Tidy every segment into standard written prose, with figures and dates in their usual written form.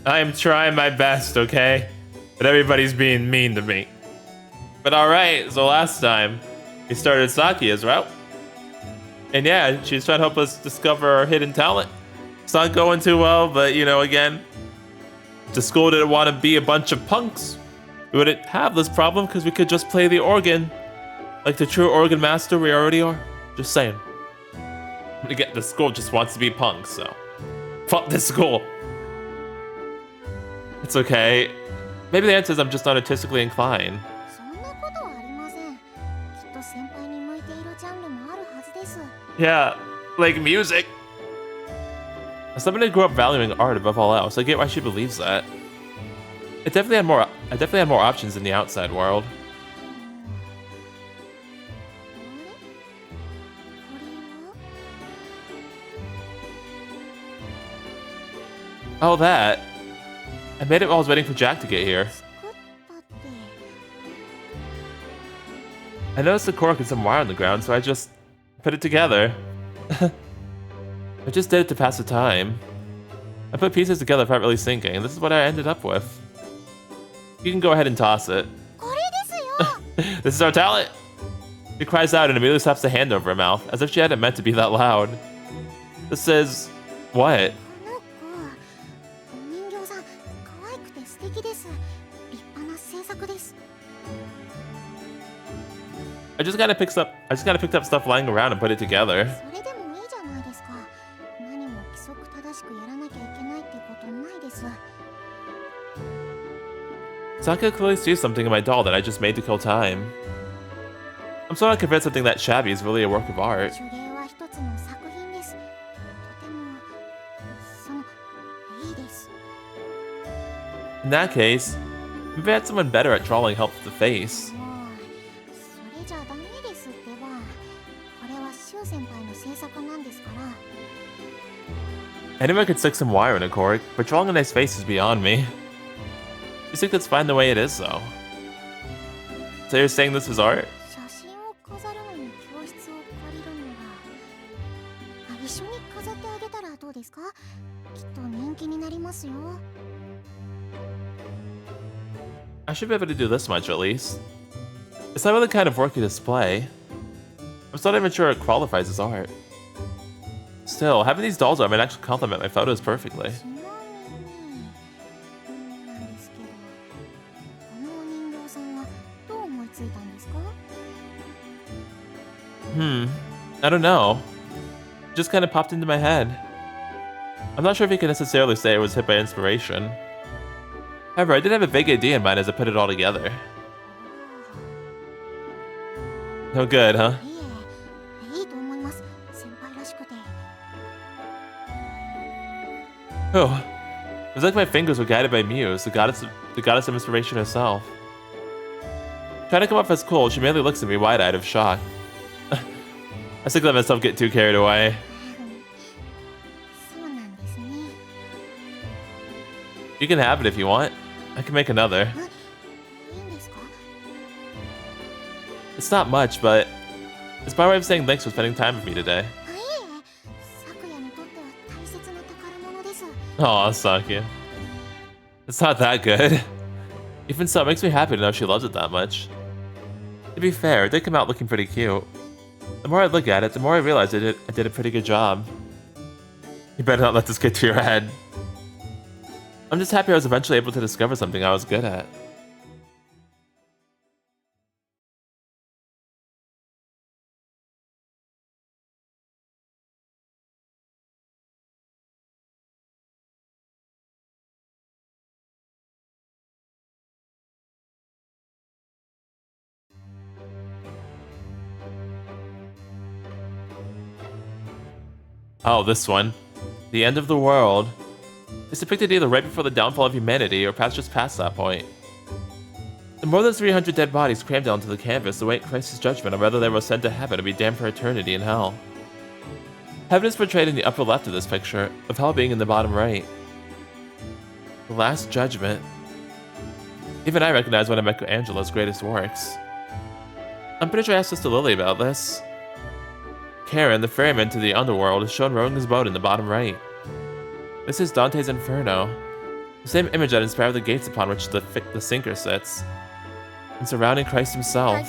I am trying my best, okay? But everybody's being mean to me. But alright, so last time, we started Sakuya's route. And yeah, she's trying to help us discover our hidden talent. It's not going too well, but you know, again, if the school didn't want to be a bunch of punks, we wouldn't have this problem because we could just play the organ. Like the true organ master we already are. Just saying. Again, the school just wants to be punks, so. Fuck this school. It's okay. Maybe the answer is I'm just not artistically inclined. Yeah, like music. As somebody who grew up valuing art above all else, I get why she believes that. I definitely had more options in the outside world. Oh, that. I made it while I was waiting for Jack to get here. I noticed a cork and some wire on the ground, so I just put it together. I just did it to pass the time. I put pieces together without really thinking, and this is what I ended up with. You can go ahead and toss it. This is our talent! She cries out and immediately slaps the hand over her mouth, as if she hadn't meant to be that loud. This is... what? I just kind of picked up stuff lying around and put it together. Sakuya clearly sees something in my doll that I just made to kill time. I'm sort of convinced something that shabby is really a work of art. In that case, maybe I had someone better at drawing help with the face. Anyone could stick some wire in a cork, but drawing a nice face is beyond me. You think that's fine the way it is, though? So you're saying this is art? I should be able to do this much, at least. It's not really the kind of work you display. I'm still not even sure it qualifies as art. Still, having these dolls on might actually complement my photos perfectly. I don't know. It just kind of popped into my head. I'm not sure if you can necessarily say it was hit by inspiration. However, I did have a vague idea in mind as I put it all together. No good, huh? Oh, it was like my fingers were guided by Muse, the goddess of inspiration herself. Trying to come off as cool, she merely looks at me wide-eyed of shock. I think I let myself get too carried away. You can have it if you want. I can make another. It's not much, but it's my way of saying thanks for spending time with me today. Aw, Sakuya. It's not that good. Even so, it makes me happy to know she loves it that much. To be fair, it did come out looking pretty cute. The more I look at it, the more I realize I did a pretty good job. You better not let this get to your head. I'm just happy I was eventually able to discover something I was good at. Oh, this one. The end of the world. It's depicted either right before the downfall of humanity or perhaps just past that point. The more than 300 dead bodies crammed onto the canvas await Christ's judgment on whether they were sent to heaven or be damned for eternity in hell. Heaven is portrayed in the upper left of this picture, with hell being in the bottom right. The Last Judgment. Even I recognize one of Michelangelo's greatest works. I'm pretty sure I asked Sister Lily about this. Karen, the ferryman to the underworld, is shown rowing his boat in the bottom right. This is Dante's Inferno, the same image that inspired the gates upon which the sinker sits, and surrounding Christ himself.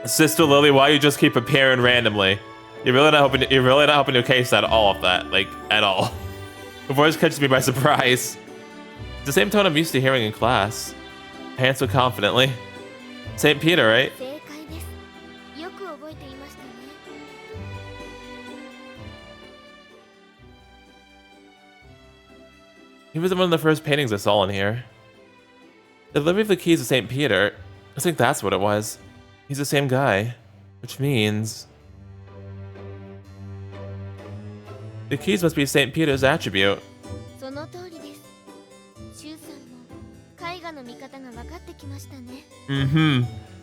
Sister Lily, why you just keep appearing randomly? You're really not hoping to case that all of that, like, at all. The voice catches me by surprise. It's the same tone I'm used to hearing in class. I answer confidently. St. Peter, right? He was one of the first paintings I saw in here. The delivery of the keys to St. Peter, I think that's what it was. He's the same guy, which means the keys must be St. Peter's attribute.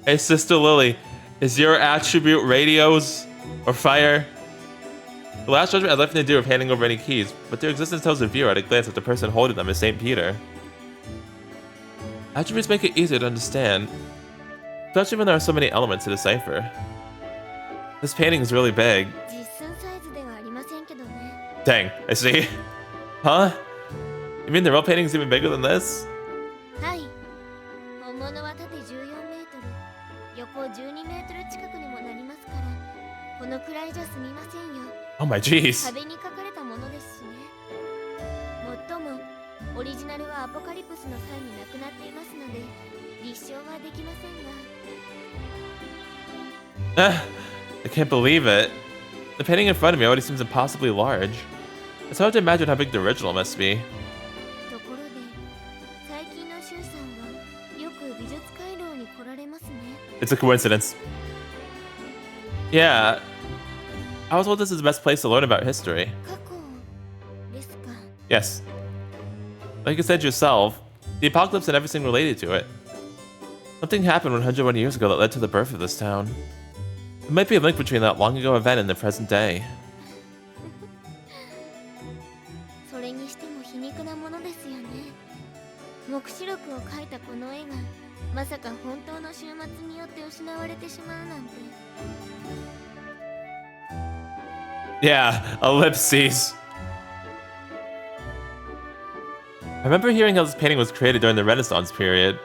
Hey, Sister Lily, is your attribute radios or fire? The last judgment has nothing to do with handing over any keys, but their existence tells the viewer at a glance that the person holding them is St. Peter. Attributes make it easier to understand, especially when there are so many elements to decipher. This painting is really big. Dang, I see. Huh? You mean the real painting is even bigger than this? Oh my jeez. I can't believe it. The painting in front of me already seems impossibly large. It's hard to imagine how big the original must be. It's a coincidence. Yeah. I was told this is the best place to learn about history. Yes. Like you said yourself, the apocalypse and everything related to it. Something happened 101 years ago that led to the birth of this town. There might be a link between that long ago event and the present day. Yeah, ellipses. I remember hearing how this painting was created during the Renaissance period,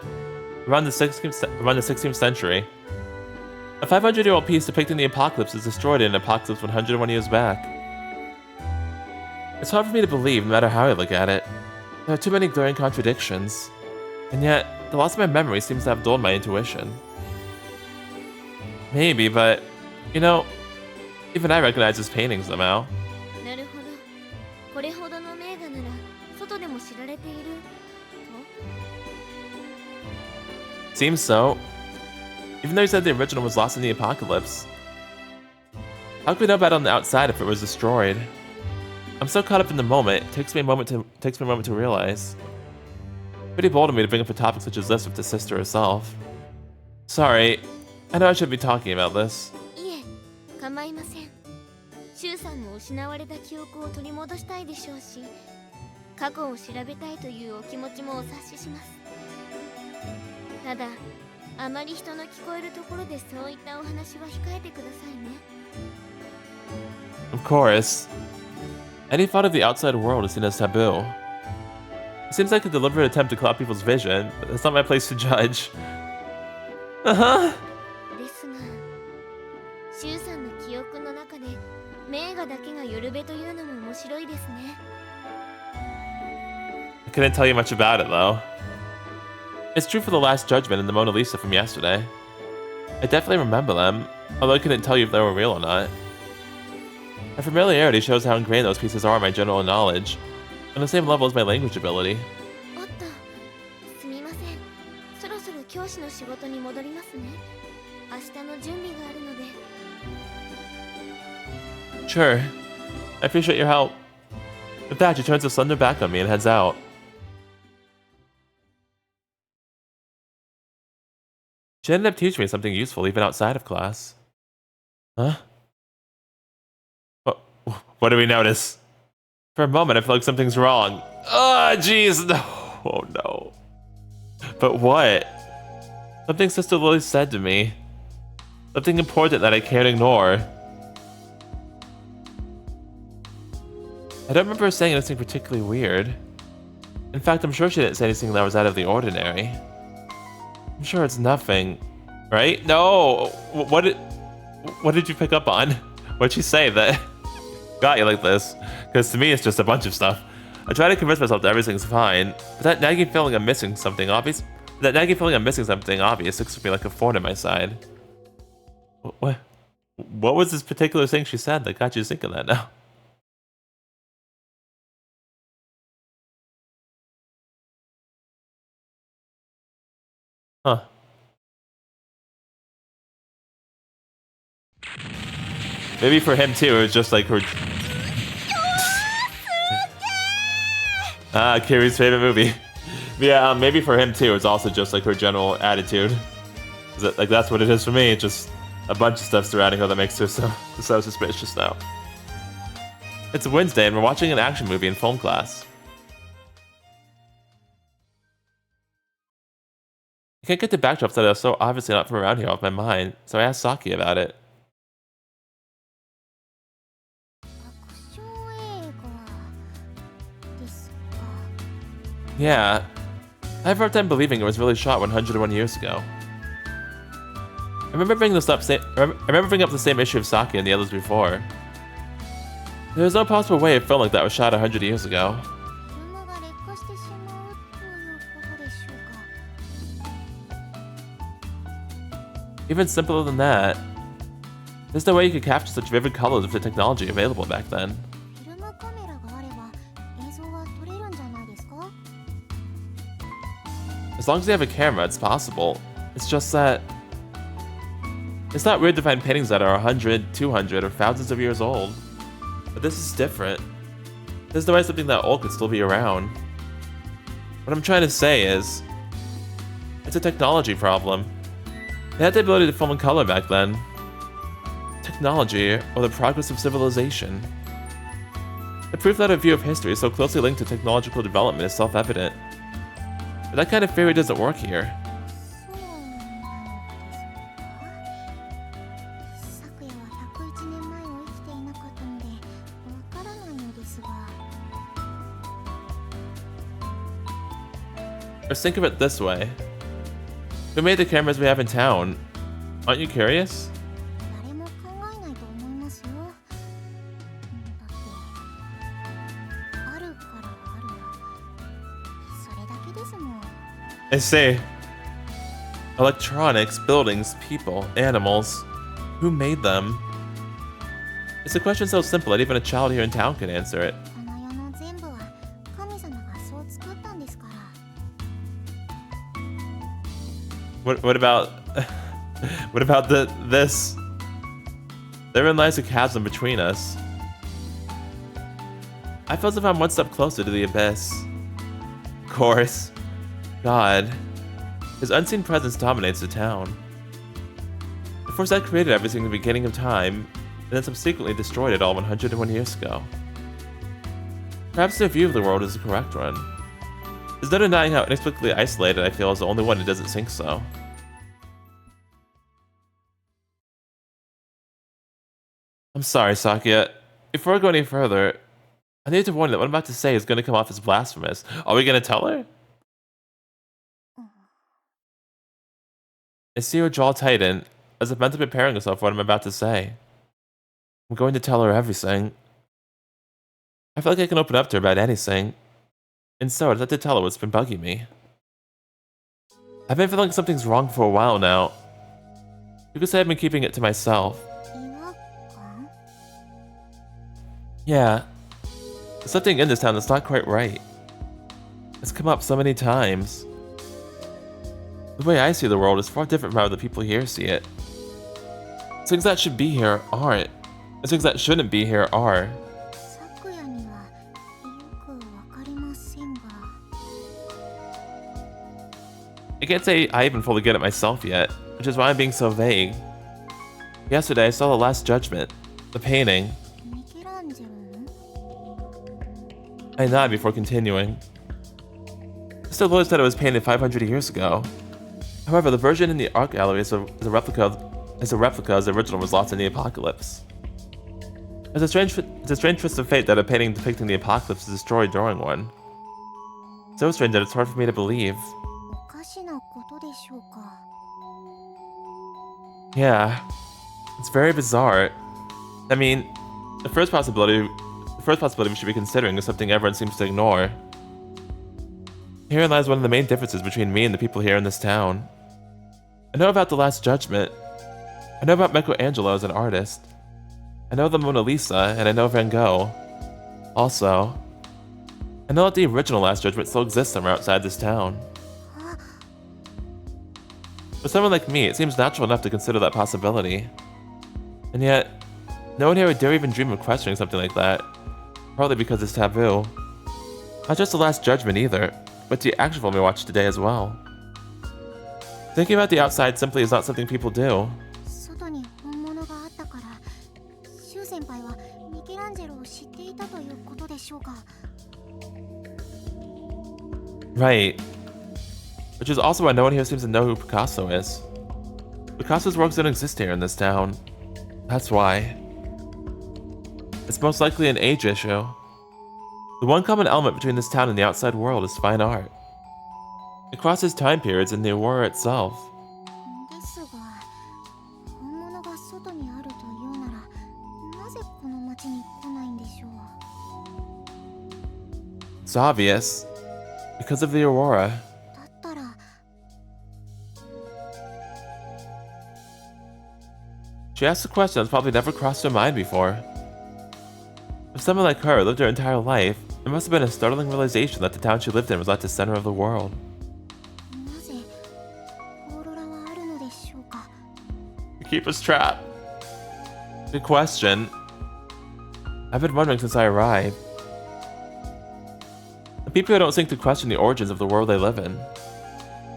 around the 16th century. A 500-year-old piece depicting the apocalypse is destroyed in an apocalypse 101 years back. It's hard for me to believe, no matter how I look at it. There are too many glaring contradictions, and yet the loss of my memory seems to have dulled my intuition. Maybe, but you know, even I recognize this painting somehow. Seems so. Even though he said the original was lost in the apocalypse. How could we know about it on the outside if it was destroyed? I'm so caught up in the moment, it takes me a moment to realize. Pretty bold of me to bring up a topic such as this with the sister herself. Sorry, I know I should be talking about this. Of course. Any thought of the outside world is seen as taboo. It seems like a deliberate attempt to cloud people's vision, but it's not my place to judge. I couldn't tell you much about it, though. It's true for the Last Judgment and the Mona Lisa from yesterday. I definitely remember them, although I couldn't tell you if they were real or not. My familiarity shows how ingrained those pieces are in my general knowledge, on the same level as my language ability. Sure. I appreciate your help. With that, she turns the slender back on me and heads out. She ended up teaching me something useful even outside of class. Huh? What do we notice? For a moment, I feel like something's wrong. Oh, jeez, no. Oh, no. But what? Something Sister Lily said to me. Something important that I can't ignore. I don't remember her saying anything particularly weird. In fact, I'm sure she didn't say anything that was out of the ordinary. I'm sure it's nothing, right? No! What did you pick up on? What'd she say that got you like this? Because to me, it's just a bunch of stuff. I try to convince myself that everything's fine, but that nagging feeling I'm missing something obvious sticks with me like a thorn in my side. What was this particular thing she said that got you thinking that now? Huh. Maybe for him too, it was just like her... Kiri's favorite movie. Yeah, maybe for him too, it's also just like her general attitude. Like that's what it is for me, it's just a bunch of stuff surrounding her that makes her so suspicious now. It's Wednesday and we're watching an action movie in film class. I can't get the backdrops that are so obviously not from around here off my mind, so I asked Saki about it. Yeah, I have a hard time believing it was really shot 101 years ago. I remember bringing up the same issue of Saki and the others before. There was no possible way a film like that was shot 100 years ago. Even simpler than that, there's no way you could capture such vivid colors with the technology available back then. As long as you have a camera, it's possible. It's just that... It's not weird to find paintings that are 100, 200, or thousands of years old. But this is different. There's no way something that old could still be around. What I'm trying to say is... It's a technology problem. They had the ability to film in color back then. Technology, or the progress of civilization. The proof that a view of history is so closely linked to technological development is self-evident. But that kind of theory doesn't work here. Or think of it this way. Who made the cameras we have in town? Aren't you curious? I say, electronics, buildings, people, animals. Who made them? It's a question so simple that even a child here in town can answer it. What about this? Therein lies a chasm between us. I feel as if I'm one step closer to the abyss. Of course. God. His unseen presence dominates the town. The force that created everything in the beginning of time, and then subsequently destroyed it all 101 years ago. Perhaps their view of the world is the correct one. There's no denying how inexplicably isolated I feel as the only one who doesn't think so. I'm sorry, Sakuya. Before I go any further, I need to warn you that what I'm about to say is going to come off as blasphemous. Are we going to tell her? I see her jaw tighten, as if mentally preparing herself for what I'm about to say. I'm going to tell her everything. I feel like I can open up to her about anything. And so I'd like to tell her what's been bugging me. I've been feeling like something's wrong for a while now. You could say I've been keeping it to myself. Yeah. There's something in this town that's not quite right. It's come up so many times. The way I see the world is far different from how the people here see it. Things that should be here aren't. And things that shouldn't be here are. I can't say I even fully get it myself yet, which is why I'm being so vague. Yesterday I saw The Last Judgment, the painting. I nod before continuing. Mr. Lloyd said it was painted 500 years ago. However, the version in the art gallery is a replica is a replica as the original was lost in the apocalypse. It's a strange twist of fate that a painting depicting the apocalypse is destroyed during one. So strange that it's hard for me to believe. Yeah, it's very bizarre. I mean, the first possibility we should be considering is something everyone seems to ignore. Herein lies one of the main differences between me and the people here in this town. I know about the Last Judgment. I know about Michelangelo as an artist. I know the Mona Lisa, and I know Van Gogh. Also, I know that the original Last Judgment still exists somewhere outside this town. For someone like me, it seems natural enough to consider that possibility. And yet, no one here would dare even dream of questioning something like that. Partly because it's taboo. Not just the Last Judgment either, but the action film we watched today as well. Thinking about the outside simply is not something people do. Right. Which is also why no one here seems to know who Picasso is. Picasso's works don't exist here in this town. That's why. It's most likely an age issue. The one common element between this town and the outside world is fine art. It crosses time periods in the Aurora itself. It's obvious. Because of the Aurora. She asked a question that's probably never crossed her mind before. If someone like her lived her entire life, it must have been a startling realization that the town she lived in was at the center of the world. To keep us trapped? Good question. I've been wondering since I arrived. The people here don't seem to question the origins of the world they live in.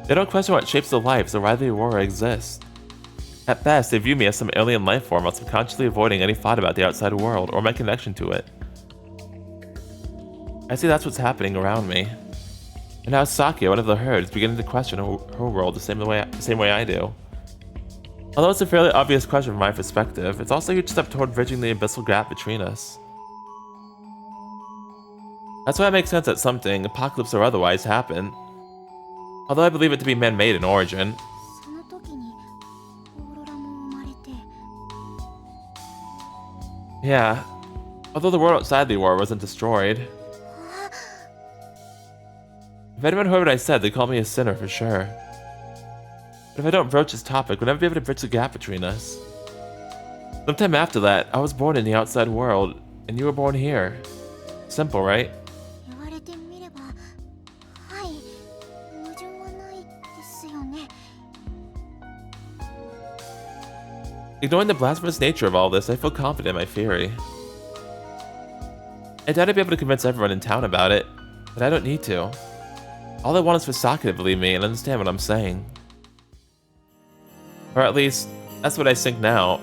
They don't question what shapes their lives or why the Aurora exists. At best, they view me as some alien life form while subconsciously avoiding any thought about the outside world or my connection to it. I see that's what's happening around me. And now Sakuya, one of the herd, is beginning to question her world the same way I do. Although it's a fairly obvious question from my perspective, it's also a huge step toward bridging the abyssal gap between us. That's why it makes sense that something, apocalypse or otherwise, happen. Although I believe it to be man-made in origin. Yeah, although the world outside the war wasn't destroyed. If anyone heard what I said, they'd call me a sinner for sure. But if I don't broach this topic, we'll never be able to bridge the gap between us. Sometime after that, I was born in the outside world, and you were born here. Simple, right? Ignoring the blasphemous nature of all this, I feel confident in my theory. I doubt I'd be able to convince everyone in town about it, but I don't need to. All I want is for Sakuya to believe me and understand what I'm saying. Or at least, that's what I think now.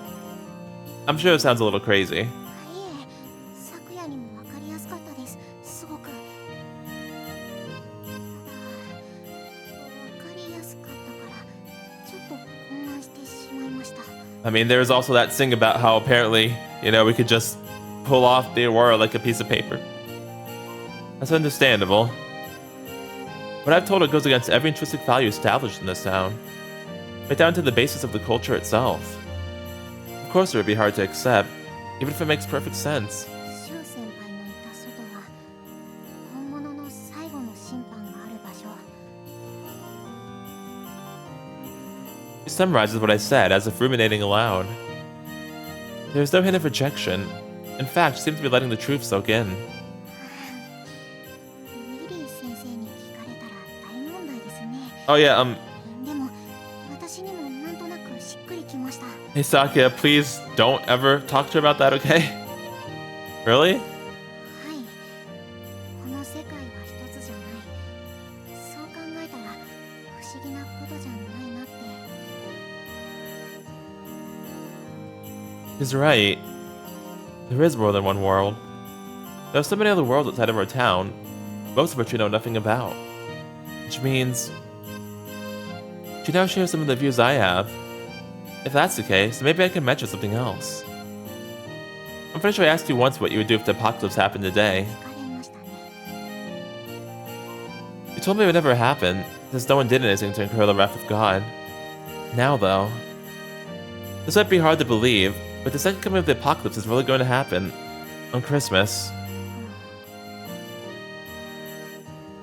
I'm sure it sounds a little crazy. I mean, there's also that thing about how apparently, we could just pull off the Aurora like a piece of paper. That's understandable. What I've told her goes against every intrinsic value established in this town, right down to the basis of the culture itself. Of course it would be hard to accept, even if it makes perfect sense. She summarizes what I said as if ruminating aloud. There's no hint of rejection. In fact, she seems to be letting the truth soak in. Oh yeah, Hey Sakuya, please don't ever talk to her about that, okay? Really? He's right. There is more than one world. There are so many other worlds outside of our town, most of which we know nothing about. Which means she now shares some of the views I have. If that's the case, maybe I can mention something else. I'm pretty sure I asked you once what you would do if the apocalypse happened today. You told me it would never happen, since no one did anything to incur the wrath of God. Now, though, this might be hard to believe, but the second coming of the apocalypse is really going to happen on Christmas.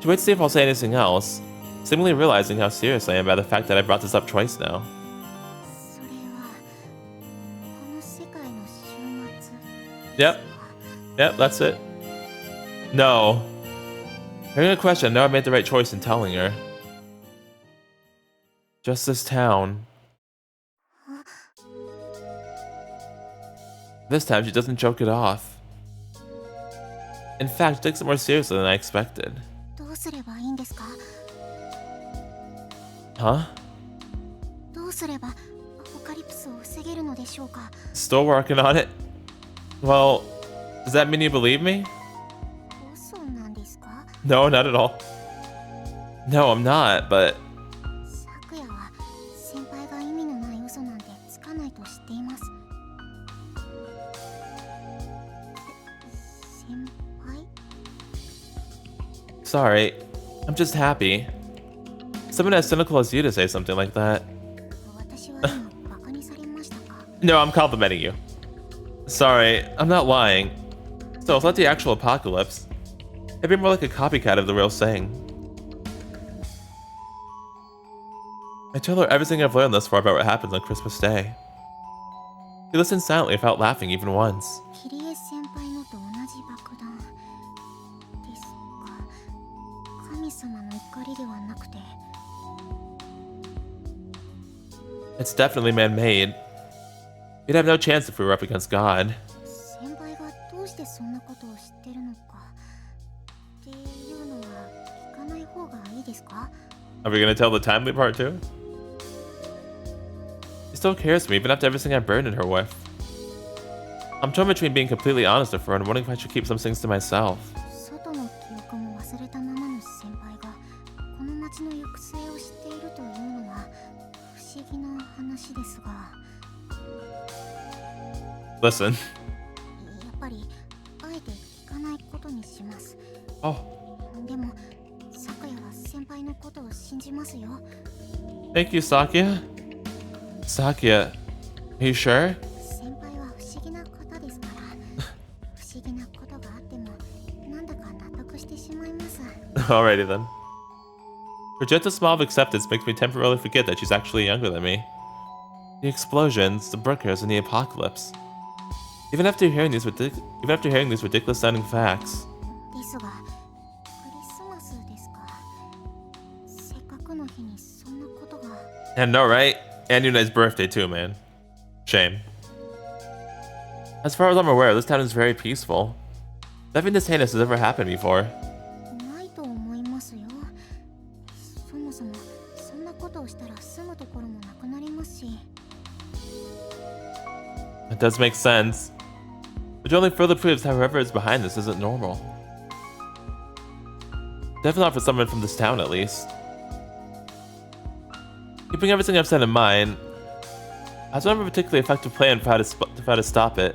She waits to see if I'll say anything else, seemingly realizing how serious I am by the fact that I brought this up twice now. Yep, that's it. No. Hearing a question, I know I made the right choice in telling her. Just this town. This time, she doesn't joke it off. In fact, she takes it more seriously than I expected. Huh? Still working on it? Well, does that mean you believe me? No, not at all. No, I'm not, but... Sorry, I'm just happy. Someone as cynical as you to say something like that. No, I'm complimenting you. Sorry, I'm not lying. Still, it's not the actual apocalypse. It'd be more like a copycat of the real thing. I tell her everything I've learned thus far about what happens on Christmas Day. She listened silently without laughing even once. It's definitely man-made. We'd have no chance if we were up against God. Are we gonna tell the timely part too? She still cares for me, even after everything I burdened her with. I'm torn between being completely honest with her and wondering if I should keep some things to myself. Listen. Oh. Thank you, Sakuya. Sakuya, are you sure? Alrighty then. Her gentle smile of acceptance makes me temporarily forget that she's actually younger than me. The explosions, the brookers, and the apocalypse. Even after hearing these ridiculous-sounding facts. I know, right? And Yune's birthday too, man. Shame. As far as I'm aware, this town is very peaceful. Nothing this heinous has ever happened before. It does make sense. Which only further proves how whoever is behind this isn't normal. Definitely not for someone from this town, at least. Keeping everything I've said in mind, I was not a particularly effective plan for how to stop it.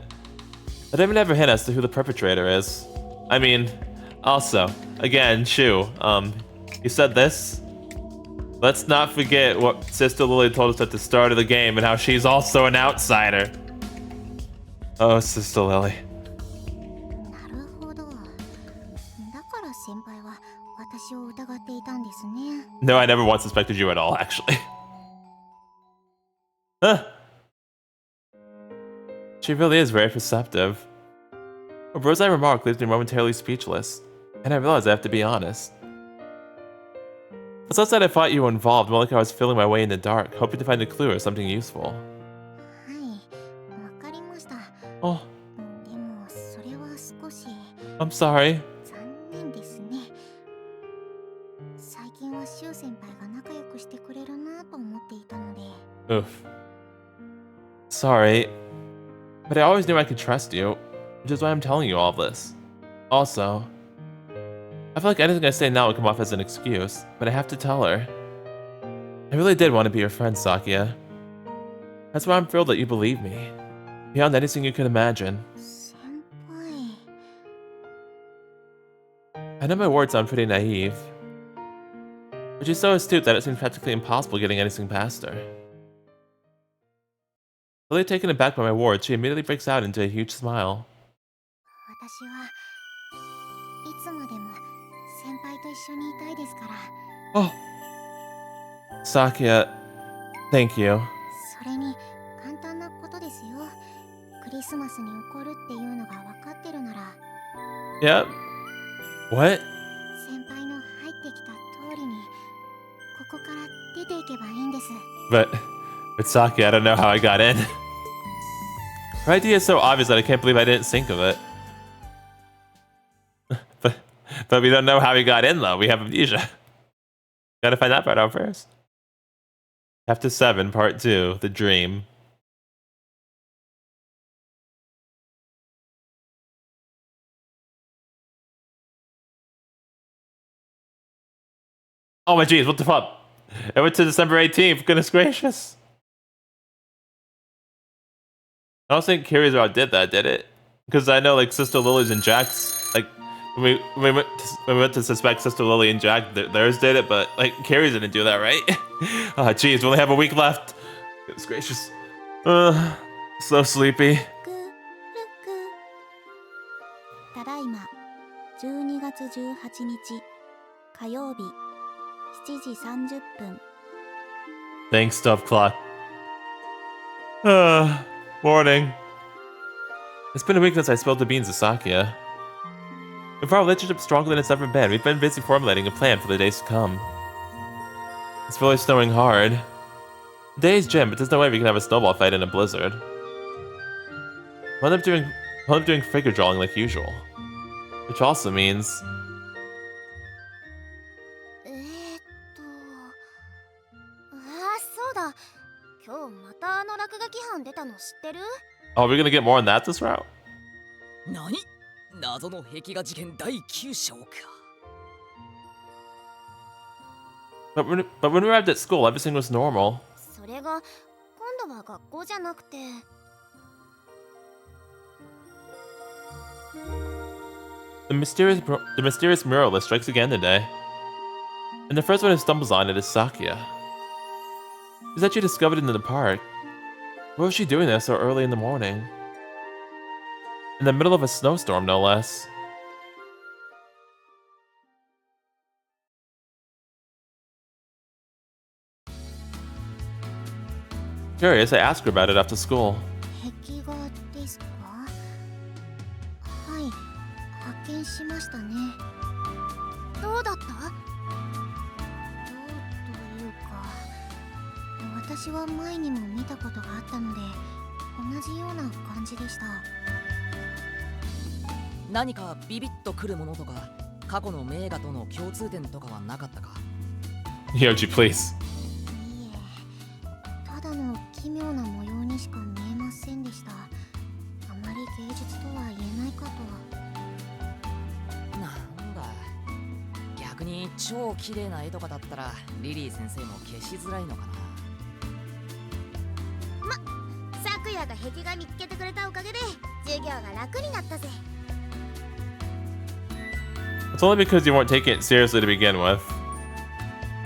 I didn't even have a hint as to who the perpetrator is. I mean, also, again, Shu, you said this? Let's not forget what Sister Lily told us at the start of the game and how she's also an outsider. Oh, Sister Lily. No, I never once suspected you at all, actually. Huh. She really is very perceptive. Her bird's-eye remark leaves me momentarily speechless, and I realize I have to be honest. It's not that I thought you were involved, more like I was feeling my way in the dark, hoping to find a clue or something useful. Oh. I'm sorry. Oof. Sorry, but I always knew I could trust you, which is why I'm telling you all this. Also, I feel like anything I say now would come off as an excuse, but I have to tell her. I really did want to be your friend, Sakuya. That's why I'm thrilled that you believe me. Beyond anything you can imagine. Senpai. I know my words sound pretty naive, but she's so astute that it seems practically impossible getting anything past her. Really taken aback by my words, she immediately breaks out into a huge smile. 私はいつまでも先輩と一緒にいたいですから。 Oh! Sakuya, thank you. それに簡単なことですよ。クリスマスに起こるっていうのが分かってるなら。 Yep. What? 先輩の入ってきた通りにここから出ていけばいいんです。 But Sakuya, I don't know how I got in. Her idea is so obvious that I can't believe I didn't think of it. but we don't know how we got in though. We have amnesia. Gotta find that part out first. Chapter 7, Part 2, The Dream. Oh my jeez, what the fuck? It went to December 18th, goodness gracious. I don't think Kiri's did that, did it? Because I know, like, Sister Lily's and Jack's, like, when we went to suspect Sister Lily and Jack, theirs did it, but, like, Kiri's didn't do that, right? Oh jeez, we only have a week left. Goodness gracious. So sleepy. ただいま12月18日火曜日7時30分。 Thanks, Stuff Clock. Morning. It's been a week since I spilled the beans to Sakuya. If our relationship's stronger than it's ever been, we've been busy formulating a plan for the days to come. It's really snowing hard. Today's gym, but there's no way we can have a snowball fight in a blizzard. I'll end up doing figure drawing like usual. Which also means... Oh, are we gonna get more on that this route? 何?謎の壁画事件第9章か。 But when we arrived at school, everything was normal. それが今度は学校じゃなくて。 The mysterious muralist strikes again today. And the first one who stumbles on it is Sakuya. She said she discovered it in the park. What was she doing there so early in the morning? In the middle of a snowstorm, no less. Curious, I asked her about it after school. 壁画ですか？はい、発見しましたね。どうだった？どうというか、私は前にも見たことがあったので、同じような感じでした。何かビビッとくるものとか、過去の名画との共通点とかはなかったか? Yoji, please. いいえ、ただの奇妙な模様にしか見えませんでした。あまり芸術とは言えないかと。なんだ。逆に超綺麗な絵とかだったらリリー先生も消しづらいのかな。サクヤが壁画見つけてくれたおかげで授業が楽になったぜ。 It's only because you weren't taking it seriously to begin with.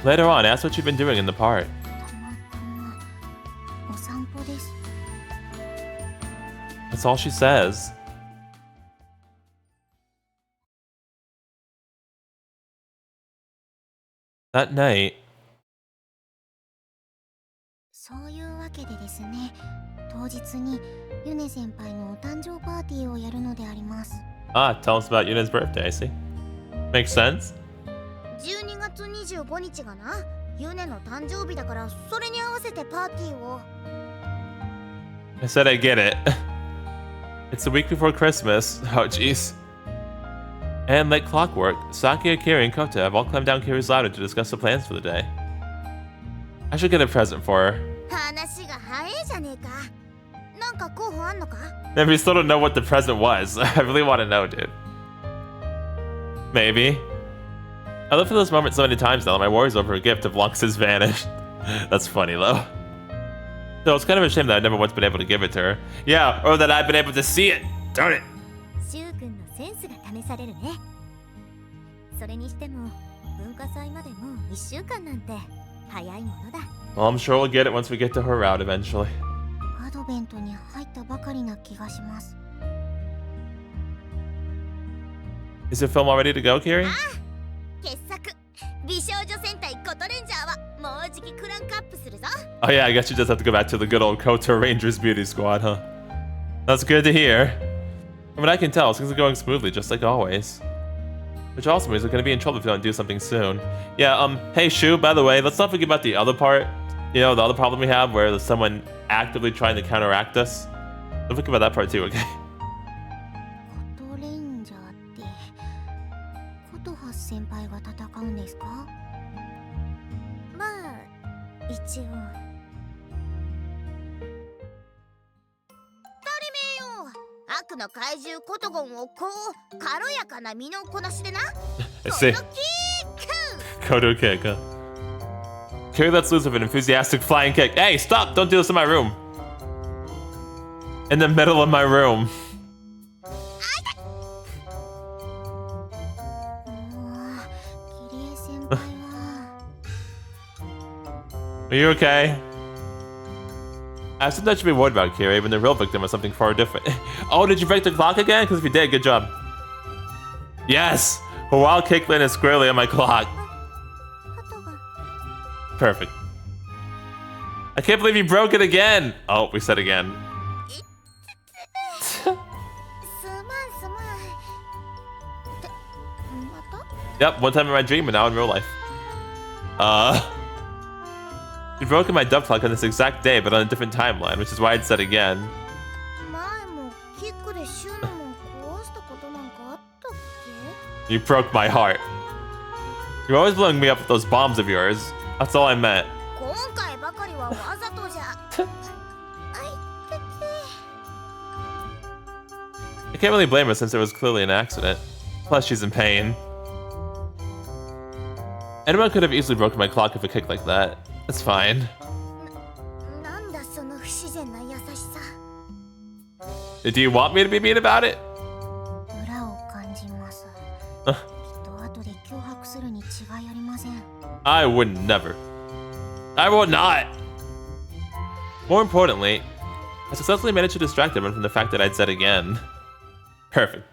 Later on, ask what you've been doing in the park. お散歩です。 That's all she says. That night, そういうわけでですね、当日にユネ先輩のお誕生パーティーをやるのであります。 tell us about Yuna's birthday, I see. Makes sense. 12月25日がな、ユネの誕生日だから、それに合わせてパーティーを。 I said I get it. It's the week before Christmas. Oh, jeez. And like clockwork, Sakuya, Kiri, and Kota have all climbed down Kiri's ladder to discuss the plans for the day. I should get a present for her. 話が早いじゃねえか。なんか候補あんのか? And we still don't know what the present was. I really want to know, dude. Maybe. I lived for those moments so many times now that my worries over a gift have long since vanished. That's funny, though. So it's kind of a shame that I've never once been able to give it to her. Yeah, or that I've been able to see it. Darn it. シュウ君のセンスが試されるね。それにしても文化祭までもう1週間なんて早いものだ。Well, I'm sure we'll get it once we get to her route eventually. アドベントに入ったばかりな気がします。Is your film all ready to go, Kiri? 傑作美少女戦隊コトレンジャーはもうじきクランクアップするぞ。 Oh yeah, I guess you just have to go back to the good old KOTOR Rangers Beauty Squad, huh? That's good to hear. From what I can tell, things are going smoothly, just like always. Which also means we're gonna be in trouble if we don't do something soon. Yeah, hey Shu, by the way, let's not forget about the other part. You know, the other problem we have where there's someone actively trying to counteract us. Don't forget about that part too, okay? コトレンジャーってコトハス先輩が戦うんですか？まあ一応。悪の怪獣コトゴンをこう軽やかな身のこなしでな。 I see. Kodo kick, huh? Carry that loose with an enthusiastic flying kick. Hey, stop! Don't do this in my room. In the middle of my room. Are you okay? I said that should be worried about Kiri, when the real victim was something far different. Oh, did you break the clock again? Because if you did, good job. Yes! Her wild kick landed squarely on my clock. Perfect. I can't believe you broke it again! Oh, we said again. Yep, one time in my dream and now in real life. You broke my dove clock on this exact day, but on a different timeline, which is why I'd said again. You broke my heart. You're always blowing me up with those bombs of yours. That's all I meant. I can't really blame her since it was clearly an accident. Plus, she's in pain. Anyone could have easily broken my clock if it kicked like that. It's fine. Do you want me to be mean about it? I would never. I will not. More importantly, I successfully managed to distract everyone from the fact that I'd said again. Perfect.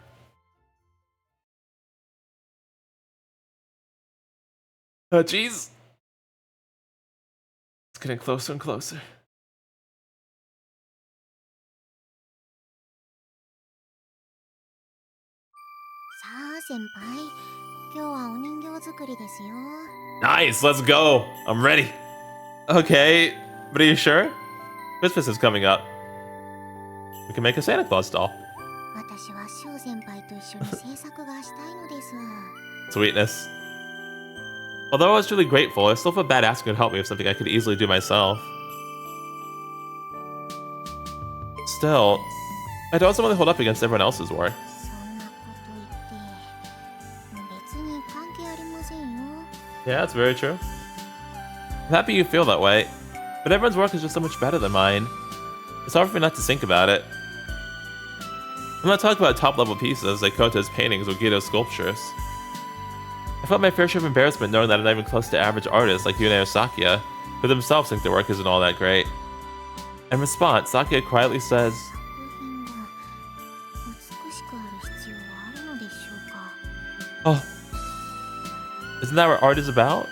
Oh, jeez. It's getting closer and closer. Nice, let's go. I'm ready. Okay, but are you sure? Christmas is coming up. We can make a Santa Claus doll. Sweetness. Although I was truly grateful, I still felt bad asking her to help me with something I could easily do myself. Still, I don't want to hold up against everyone else's work. Yeah, that's very true. I'm happy you feel that way, but everyone's work is just so much better than mine. It's hard for me not to think about it. I'm not talking about top-level pieces like Koto's paintings or Guido's sculptures. I felt my fair share of embarrassment knowing that I'm not even close to average artists like Yune or Sakuya, who themselves think their work isn't all that great. In response, Sakuya quietly says, "Oh, isn't that what art is about?"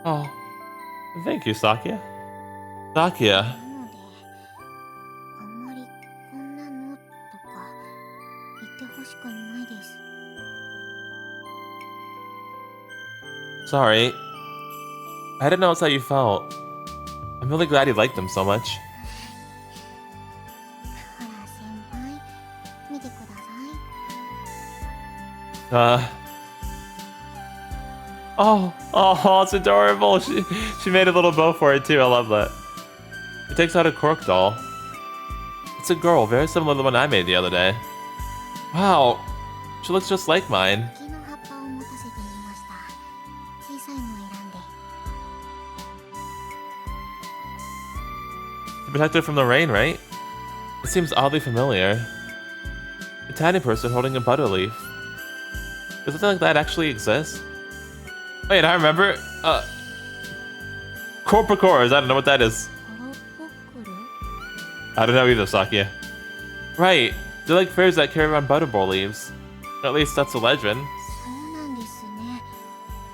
Oh, thank you, Sakuya. Sakuya. Sorry. I didn't know that's how you felt. I'm really glad you liked them so much. ほら先輩見てください。 Oh, it's adorable. She made a little bow for it too. I love that. It takes out a cork doll. It's a girl, very similar to the one I made the other day. Wow, she looks just like mine. 木の葉っぱを持たせてみました。小さいのを選んで。 To protect her from the rain, right? It seems oddly familiar. A tiny person holding a butter leaf. Does something like that actually exist? Wait, I remember. Corpicores, I don't know what that is. コロポクル I don't know either, Sakuya. Right, they're like fairies that carry around butterball leaves. At least that's the legend. そうなんですね。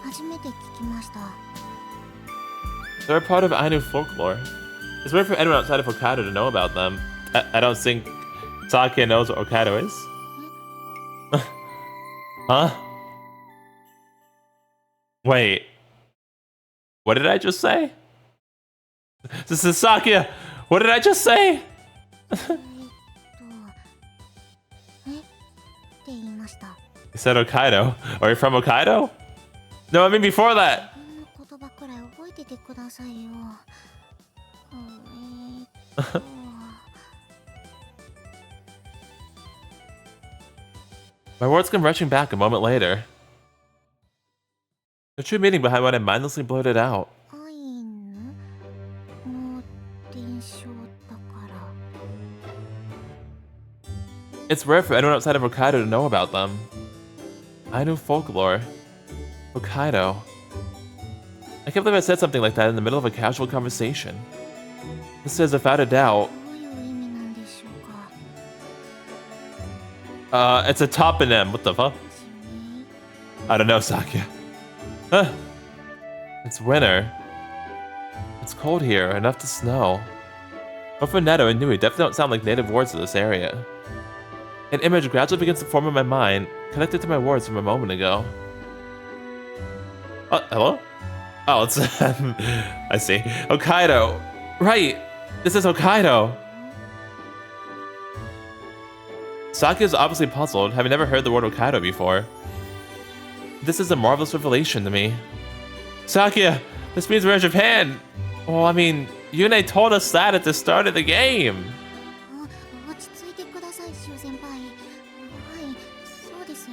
初めて聞きました。 They're a part of Ainu folklore. It's weird for anyone outside of Hokkaido to know about them. I don't think Sakuya knows what Hokkaido is. Huh? Wait. What did I just say? This is Sakuya! What did I just say? えって言いました。 You said Hokkaido. Are you from Hokkaido? No, I mean before that. 自分の言葉くらい覚えててくださいよ。My words come rushing back a moment later. The true meaning behind what I mindlessly blurted out. アイヌの伝承だから。 It's rare for anyone outside of Hokkaido to know about them. Ainu folklore. Hokkaido. I can't believe I said something like that in the middle of a casual conversation. This says, without a doubt, どういう意味なんでしょうか。 it's a toponym. What the fuck? 地名 I don't know, Sakuya. Huh. It's winter. It's cold here, enough to snow. But for Neto and Nui definitely don't sound like native words to this area. An image gradually begins to form in my mind, connected to my words from a moment ago. Oh, hello? Oh, it's... I see. Hokkaido. Right! This is Hokkaido! Sakuya is obviously puzzled, having never heard the word Hokkaido before. This is a marvelous revelation to me. Sakuya, this means we're in Japan! Well, I mean, Yune told us that at the start of the game! 落ち着いてください、シオ先輩。はい、そうです。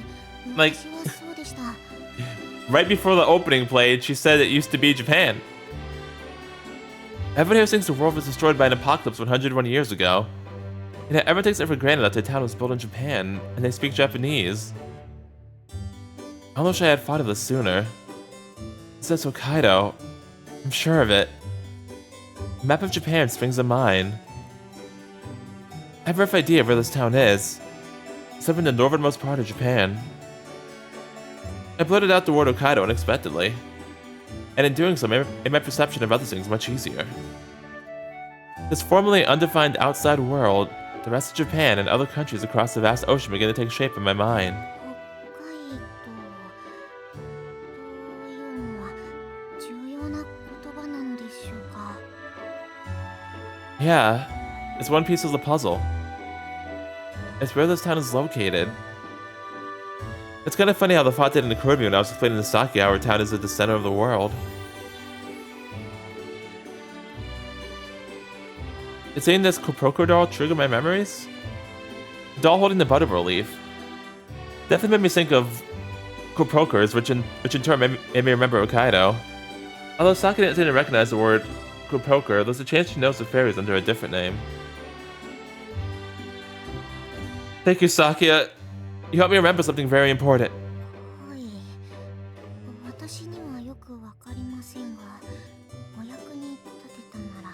Like- 私はそうでした。 Right before the opening played, she said it used to be Japan. Everyone here thinks the world was destroyed by an apocalypse 101 years ago. And everyone takes it for granted that the town was built in Japan, and they speak Japanese. I wish I had thought of this sooner. It says Hokkaido. I'm sure of it. A map of Japan springs to mind. I have a rough idea of where this town is. It's up in the northernmost part of Japan. I blurted out the word Hokkaido unexpectedly, and in doing so made my perception of other things much easier. This formerly undefined outside world, the rest of Japan, and other countries across the vast ocean begin to take shape in my mind. 北海道というのは重要な言葉なのでしょうか。 Yeah, it's one piece of the puzzle. It's where this town is located. It's kind of funny how the thought didn't occur to me when I was explaining to Saki how our town is at the center of the world. Did seeing this Koproko doll trigger my memories? The doll holding the butterball leaf definitely made me think of Koprokers, which in turn made me remember Hokkaido. Although Saki didn't recognize the word Koproker, there's a chance she knows the fairies under a different name. Thank you, Sakuya. You helped me remember something very important. はい。私にはよくわかりませんが、お役に立てたなら。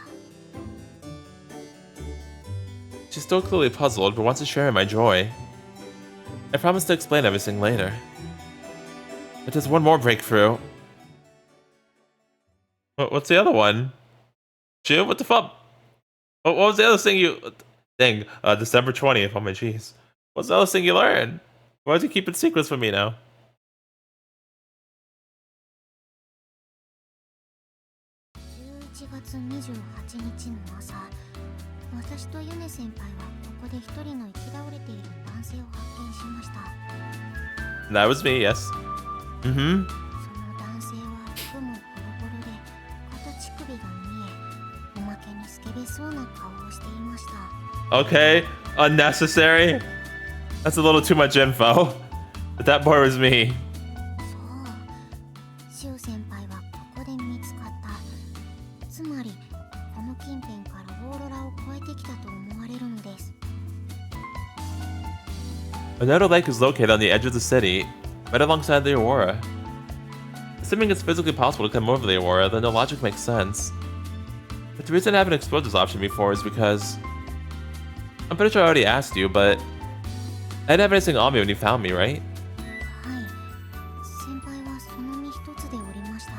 She's still clearly puzzled, but wants to share in my joy. I promise to explain everything later. But there's one more breakthrough. What's the other one? Jill, what the fuck? What was the other thing you... Dang, December 20th, oh my jeez. What's the other thing you learned? Why does he keep it secrets from me now? 月28日の朝、私とユネ先輩はここで一人の生き倒れている男性を発見しました。 That was me, yes. その男性は服もボロボロで肩乳首が見え、おまけにスケベそうな顔をしていました。 Okay, unnecessary. That's a little too much info. But that boy was me. そう、シオ先輩はここで見つかった。つまりこの近辺からオーロラを越えてきたと思われるのです。 Another lake is located on the edge of the city, right alongside the Aurora. Assuming it's physically possible to come over the Aurora, then the logic makes sense. But the reason I haven't explored this option before is because... I'm pretty sure I already asked you, but... I didn't have anything on me when you found me, right? はい、先輩はその身一つでおりました。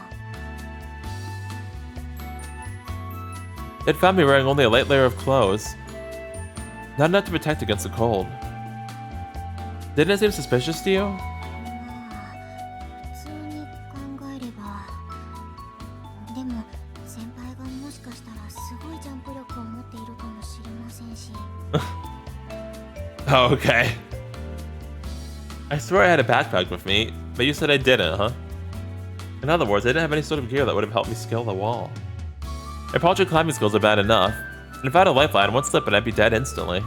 It found me wearing only a light layer of clothes. Not enough to protect against the cold. Didn't it seem suspicious to you? まあ、普通に考えれば。でも先輩がもしかしたらすごいジャンプ力を持っているかもしれませんし。Oh, okay. I swear I had a backpack with me, but you said I didn't, huh? In other words, I didn't have any sort of gear that would have helped me scale the wall. My paltry climbing skills are bad enough, and if I had a lifeline, one slip and I'd be dead instantly.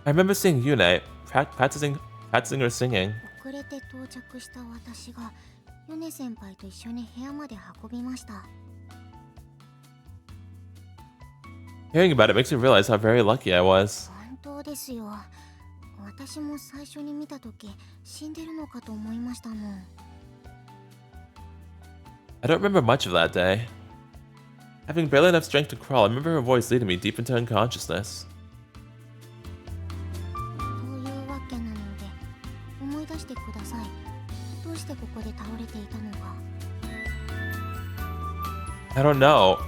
I remember seeing Yune practicing her singing. 遅れて到着した私がヨネ先輩と一緒に部屋まで運びました。 Hearing about it makes me realize how very lucky I was. 本当ですよ。私も最初に見たとき死んでるのかと思いましたもん。 I don't remember much of that day. Having barely enough strength to crawl, I remember her voice leading me deep into unconsciousness. というわけなので思い出してください。どうしてここで倒れていたのか。 I don't know.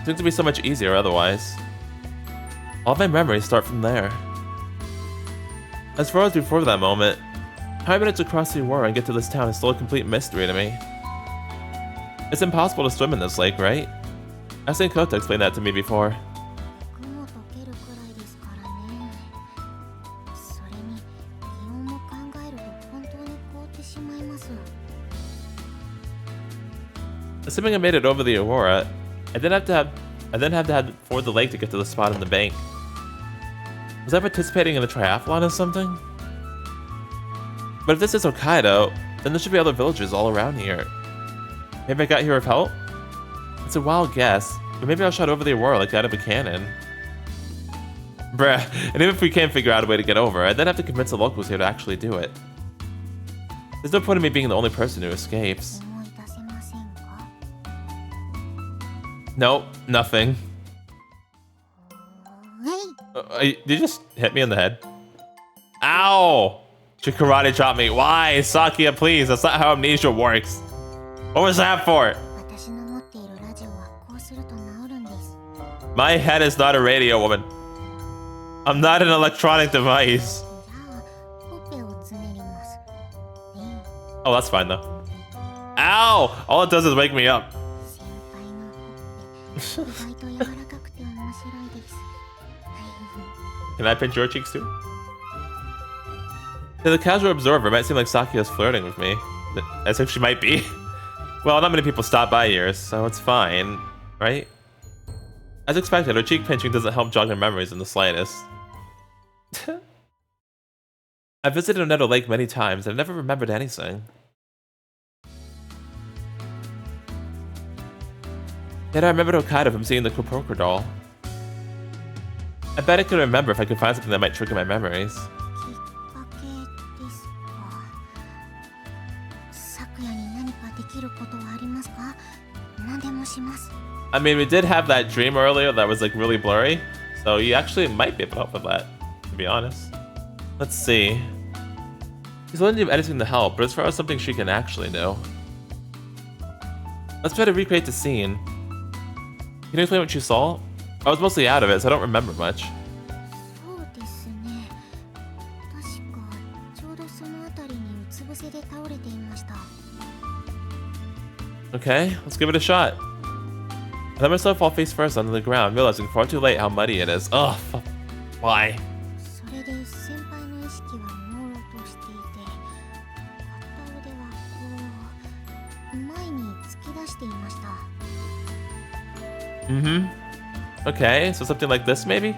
It seems to be so much easier otherwise. All of my memories start from there. As far as before that moment, how I managed to cross the Aurora and get to this town is still a complete mystery to me. It's impossible to swim in this lake, right? I've seen Kota explain that to me before. 雲も溶けるくらいですからね。それに気温も考えると本当に凍ってしまいます。 Assuming I made it over the Aurora, I then have to head ford the lake to get to the spot on the bank. Was I participating in a triathlon or something? But if this is Hokkaido, then there should be other villagers all around here. Maybe I got here with help? It's a wild guess, but maybe I'll shot over the Aurora like that of a cannon. Bruh, and even if we can't figure out a way to get over, I then have to convince the locals here to actually do it. There's no point in me being the only person who escapes. 思い出せませんか。 Nope, nothing. はい。 Did you just hit me in the head? Ow! She karate chopped me. Why? Sakuya, please. That's not how amnesia works. What was that for? 私の持っているラジオはこうすると治るんです。 My head is not a radio, woman. I'm not an electronic device. じゃあほっぺをつねります。ね Oh, that's fine, though. Ow! All it does is wake me up. 先輩のほっぺ、意外と柔らかくて面白いです。 Can I pinch your cheeks, too? To the casual observer, it might seem like Sakuya's flirting with me. As if she might be. Well, not many people stop by here, so it's fine, right? As expected, her cheek pinching doesn't help jog her memories in the slightest. I've visited another lake many times, and I never remembered anything. Yet I remembered Hokkaido from seeing the crocodile. I bet I could remember if I could find something that might trigger my memories. きっかけですか。昨夜に何かできることはありますか。何でもします。 I mean, we did have that dream earlier that was like really blurry, so you actually might be able to help with that, to be honest. Let's see. He's willing to do anything to help, but as far as something she can actually do. Let's try to recreate the scene. Can you explain what you saw? I was mostly out of it, so I don't remember much. そうですね。確かちょうどそのあたりにうつ伏伏せで倒れていました。 Okay, let's give it a shot. I let myself fall face first onto the ground, realizing far too late how muddy it is. Ugh, why? それで先輩の意識は朦朧としていて、片腕はこう前に突き出していました。 Okay, so something like this maybe?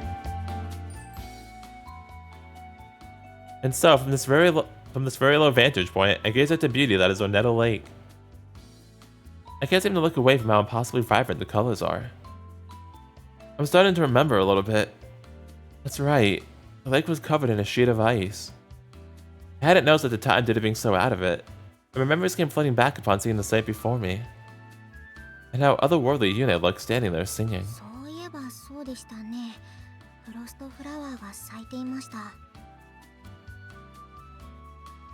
And so, from this very low vantage point, I gaze at the beauty that is Oneto Lake. I can't seem to look away from how impossibly vibrant the colors are. I'm starting to remember a little bit. That's right, the lake was covered in a sheet of ice. I hadn't noticed at the time due to being so out of it, but my memories came flooding back upon seeing the sight before me. And how otherworldly Yune looked standing there singing. そういえばそうでしたね。フロストフラワーが咲いていました。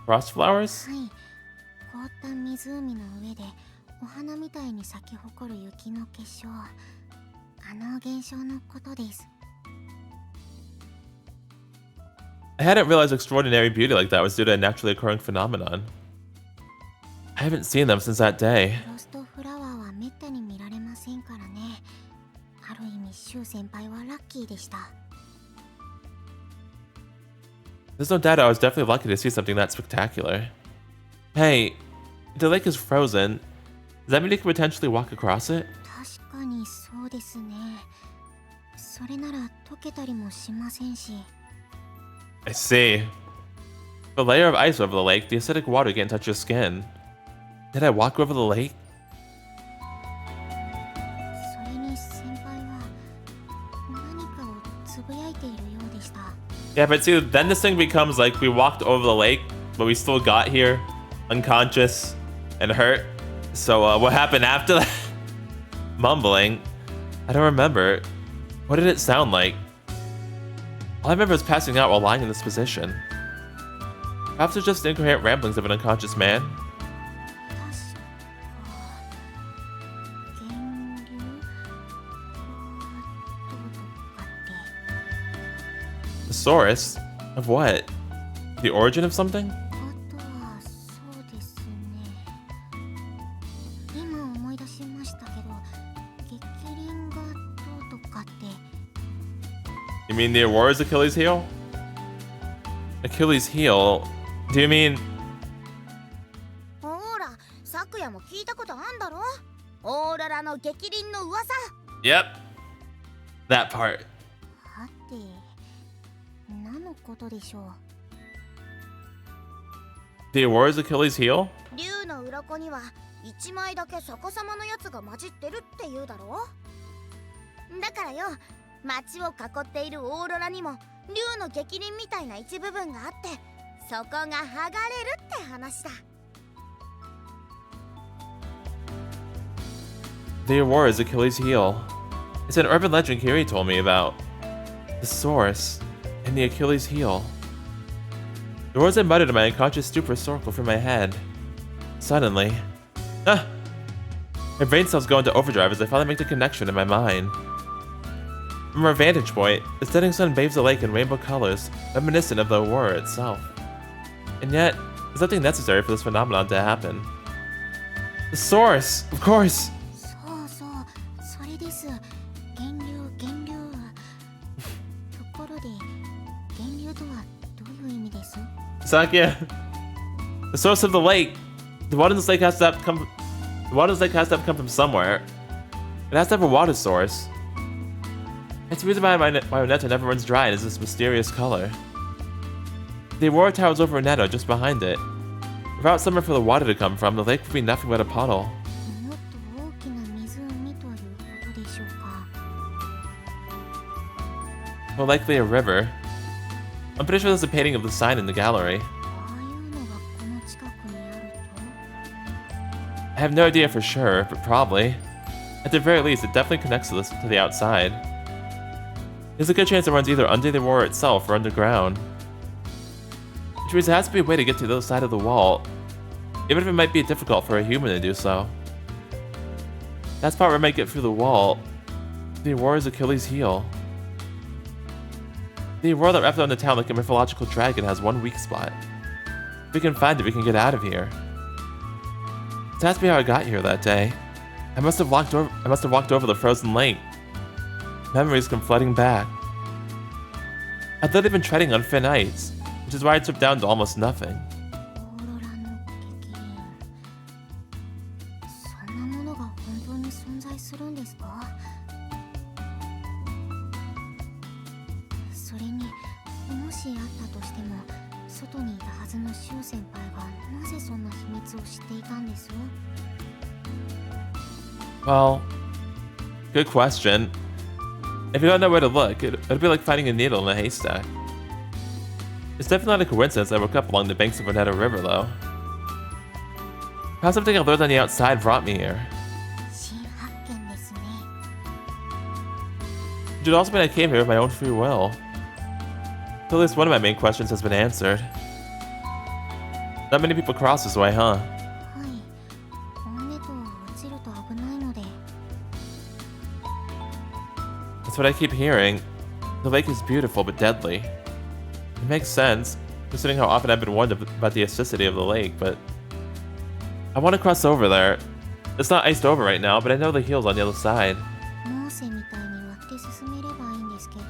Frost flowers? はい、凍った湖の上でお花みたいに咲き誇る雪の結晶、あの現象のことです。 I hadn't realized extraordinary beauty like that was due to a naturally occurring phenomenon. I haven't seen them since that day. フロストフラワーはめったに見られませんからね。ある意味、シュウ先輩はラッキーでした。 There's no doubt I was definitely lucky to see something that spectacular. Hey, the lake is frozen. Does that mean you could potentially walk across it? 確かにそうですね。それなら溶けたりもしませんし。 I see. The layer of ice over the lake, the acidic water can't touch your skin. Did I walk over the lake? それに先輩は何かをつぶやいているようでした。 Yeah, but see, then this thing becomes like we walked over the lake, but we still got here unconscious and hurt. So what happened after that? Mumbling. I don't remember. What did it sound like? All I remember is passing out while lying in this position. Perhaps it's just incoherent ramblings of an unconscious man. 確か源流どうとかって。 The source? Of what? The origin of something? あとはそうですね。今思い出しましたけど、激鱗がどうとかって。 You mean the Aurora's Achilles heel? Achilles heel? Do you mean... ほら、昨夜も聞いたことあんだろ？オーロラの激鱗の噂。 Yep. That part. はて、何のことでしょう。 The Aurora's Achilles heel? 竜の鱗には一枚だけ逆さまのやつが混じってるって言うだろ？だからよ、街を囲っているオーロラにも竜の激鱗みたいな一部分があって、そこが剥がれるって話だ。 The Aurora's Achilles heel. It's an urban legend Kiri told me about. The source and the Achilles heel. The words I muttered in my unconscious stupor circled through my head. Suddenly, my brain cells go into overdrive as I finally make the connection in my mind. From our vantage point, the setting sun bathes the lake in rainbow colors, reminiscent of the Aurora itself. And yet, there's nothing necessary for this phenomenon to happen. The source, of course! そうそう、それです。源流。ところで、源流とはどういう意味です？ Sakuya, the source of the lake. The water in this lake has to have come. The water in this lake has to have come from somewhere. It has to have a water source. It's the reason why my Oneto never runs dry and is this mysterious color. The Aurora towers over Oneto just behind it. Without somewhere for the water to come from, the lake would be nothing but a puddle. もっと大きな湖ということでしょうか。 More likely a river. I'm pretty sure there's a painting of the sign in the gallery. ああいうのがこの近くにあると？ I have no idea for sure, but probably. At the very least, it definitely connects to the outside. There's a good chance it runs either under the Aurora itself or underground. Which means there has to be a way to get to the other side of the wall, even if it might be difficult for a human to do so. That's part where I might get through the wall. The Aurora's Achilles heel. The Aurora that wrapped around the town like a mythological dragon has one weak spot. If we can find it, we can get out of here. Just ask me how I got here that day. I must have walked over the frozen lake. Memories come flooding back. I'd literally been treading on thin ice, which is why I tripped down to almost nothing. オーロラの激鱗。そんなものが本当に存在するんですか？それにもしあったとしても外にいたはずのシュウ先輩がなぜそんな秘密を知っていたんです？ Well, good question. If you don't know where to look, it'd be like finding a needle in a haystack. It's definitely not a coincidence I woke up along the banks of Vntuber River, though. How something I learned on the outside brought me here. 新発見ですね。 It would also mean I came here of my own free will. So at least one of my main questions has been answered. Not many people cross this way, huh? はい。本音と落ちると危ないので。 That's what I keep hearing. The lake is beautiful but deadly. It makes sense, considering how often I've been warned about the acidity of the lake, but... I want to cross over there. It's not iced over right now, but I know the heel's on the other side. モーセみたいに割って進めればいいんですけどね。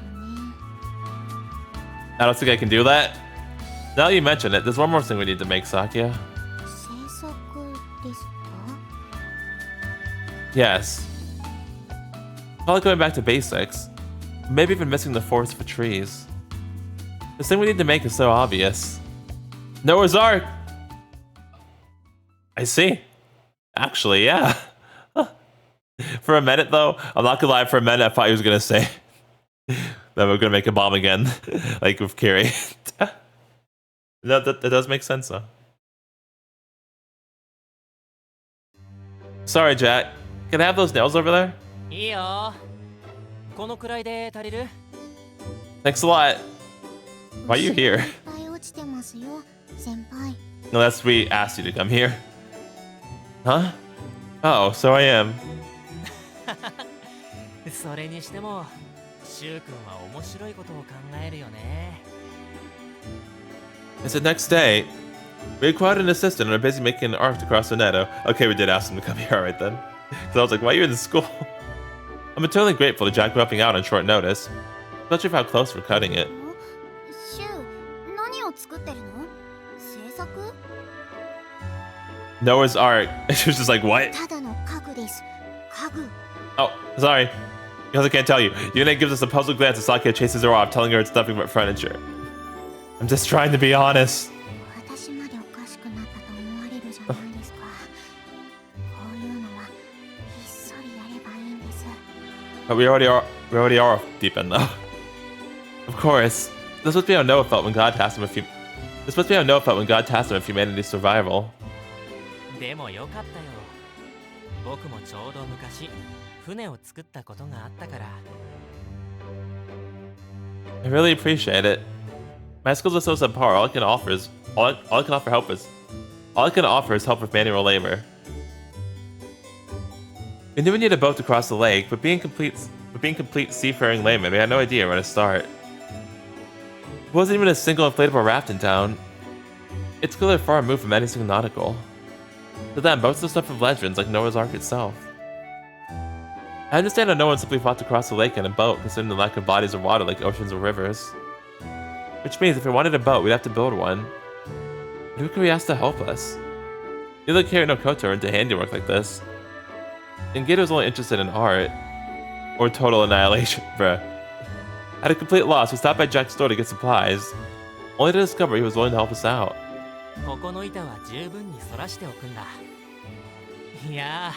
I don't think I can do that. Now that you mention it, there's one more thing we need to make, Sakuya. 制作ですか？ Yes. Probably going back to basics. Maybe even missing the forest for trees. This thing we need to make is so obvious. Noah's Ark! I see. Actually, yeah. For a minute, though, I'm not gonna lie, for a minute I thought he was gonna say that we're gonna make a bomb again, like with Kiri. No, that does make sense, though. Sorry, Jack. Can I have those nails over there? いいよ。このくらいで足りる？ Thanks a lot. Why are you here? いっぱい落ちてますよ、先輩。 Unless we asked you to come here. Huh? Oh, so I am. それにしても、シュウ君は面白いことを考えるよね。 It's the next day. We acquired an assistant and are busy making an arc to cross the Neto. Okay, we did ask him to come here, alright then. So I was like, why are you in the school? I'm eternally grateful to Jack for helping out on short notice. Especially for how close we're cutting it. シュウ、何を作ってるの？制作？ Noah's Ark. She was just like, what? ただの家具です。家具。 Oh, sorry. Because I can't tell you. Yuna gives us a puzzled glance as Sakuya chases her off, telling her it's nothing but furniture. I'm just trying to be honest. 私までおかしくなったと思われるじゃないですか。こういうのはひっそりやればいいんです。 But we already are off deep end though. Of course. This must be how Noah felt when God tasked him with humanity's survival. でもよかったよ。僕もちょうど昔、船を作ったことがあったから。 I really appreciate it. My skills are so subpar. All I can offer is help with manual labor. We knew we needed a boat to cross the lake, but being complete seafaring laymen, we had no idea where to start. There wasn't even a single inflatable raft in town. It's clearly far removed from anything nautical. To them, boats are stuff of legends like Noah's Ark itself. I understand how no one simply fought to cross the lake in a boat, considering the lack of bodies of water like oceans or rivers. Which means if we wanted a boat, we'd have to build one. But who could we ask to help us? Neither Kiri nor Koto are into handiwork like this. And Gato was only interested in art. Or total annihilation, bruh. At a complete loss, we stopped by Jack's store to get supplies, only to discover he was willing to help us out. ここの板は十分に反らしておくんだ。いや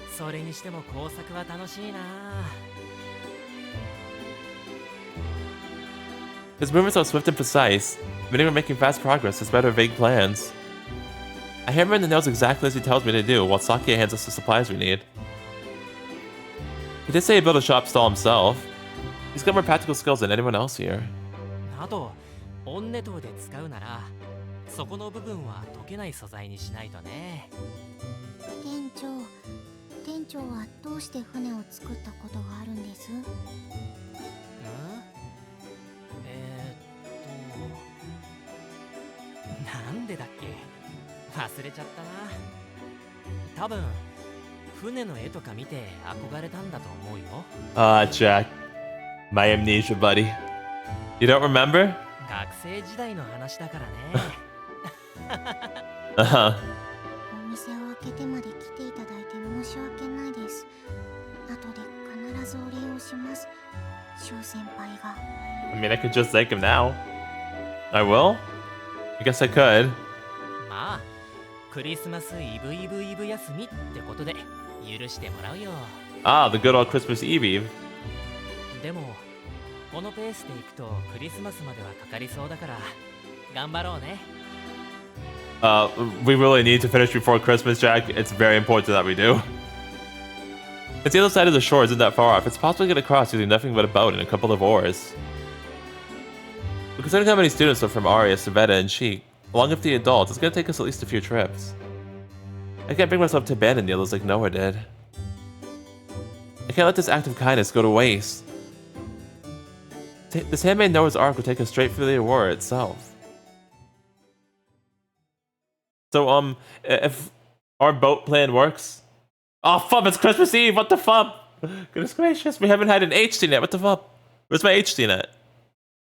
ー、それにしても工作は楽しいな。 His movements are swift and precise, meaning we're making fast progress despite our vague plans. I hammer in the nails exactly as he tells me to do, while Sakuya hands us the supplies we need. He did say he built a shop stall himself. He's got more practical skills than anyone else here. など、オンネトで使うなら、そこの部分は溶けない素材にしないとね。店長はどうして船を作ったことがあるんです？なんでだっけ忘れちゃったな。多分船の絵とか見て憧れたんだと思うよ。Jack. My amnesia, buddy. You don't remember? 学生時代の話だからね。Uh-huh. お店を開けてまで来ていただいて申し訳ないです。後で必ずお礼をします。翔先輩が。I mean, I could just thank him now. I will? I guess I could. まあ、クリスマスイブイブイブ休みってことで許してもらうよ。Ah, the good old Christmas Eve. でも、このペースで行くとクリスマスまではかかりそうだから頑張ろうね。We really need to finish before Christmas, Jack. It's very important that we do. It's the other side of the shore isn't that far off. It's possible to get across using nothing but a boat and a couple of oars. But considering how many students are from Aria, Savetta, and Sheik, along with the adults, it's gonna take us at least a few trips. I can't bring myself to abandon the others like Noah did. I can't let this act of kindness go to waste. This handmade Noah's Ark will take us straight for the Aurora itself. So, if our boat plan works... Oh, fuck, it's Christmas Eve, what the fuck? Goodness gracious, we haven't had an HD net, what the fuck? Where's my HD net?